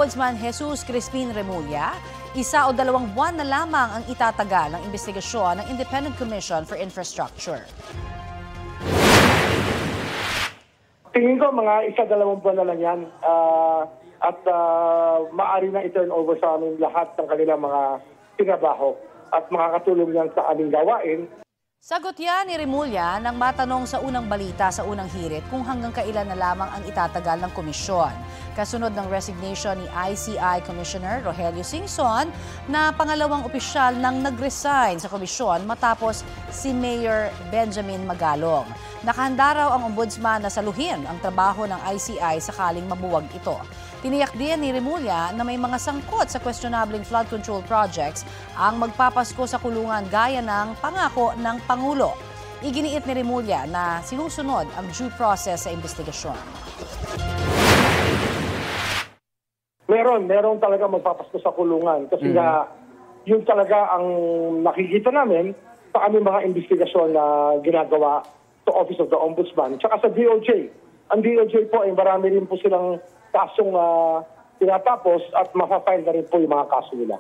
Ombudsman Jesus Crispin Remulla, 1 o 2 buwan na lamang ang itatagal ng investigasyon ng Independent Commission for Infrastructure. Tingin ko mga 1 o 2 buwan na lang yan at maaari na i-turn over sa amin lahat ng kanilang mga tinabaho at makakatulong yan sa aming gawain. Sagot yan ni Remulla nang matanong sa unang balita sa unang hirit kung hanggang kailan na lamang ang itatagal ng komisyon. Kasunod ng resignation ni ICI Commissioner Rogelio Singson na pangalawang opisyal nang nag-resign sa komisyon matapos si Mayor Benjamin Magalong. Nakahanda raw ang ombudsman na saluhin ang trabaho ng ICI sakaling mabuwag ito. Tiniyak din ni Remulla na may mga sangkot sa questionableng flood control projects ang magpapasko sa kulungan gaya ng pangako ng Pangulo. Iginiit ni Remulla na sinusunod ang due process sa investigasyon. Meron talaga magpapasko sa kulungan kasi yun talaga ang nakikita namin sa aming mga investigasyon na ginagawa sa Office of the Ombudsman tsaka sa DOJ. Ang DOJ po ay marami rin po silang kasong tinatapos at mapafile na rin po yung mga kaso nila.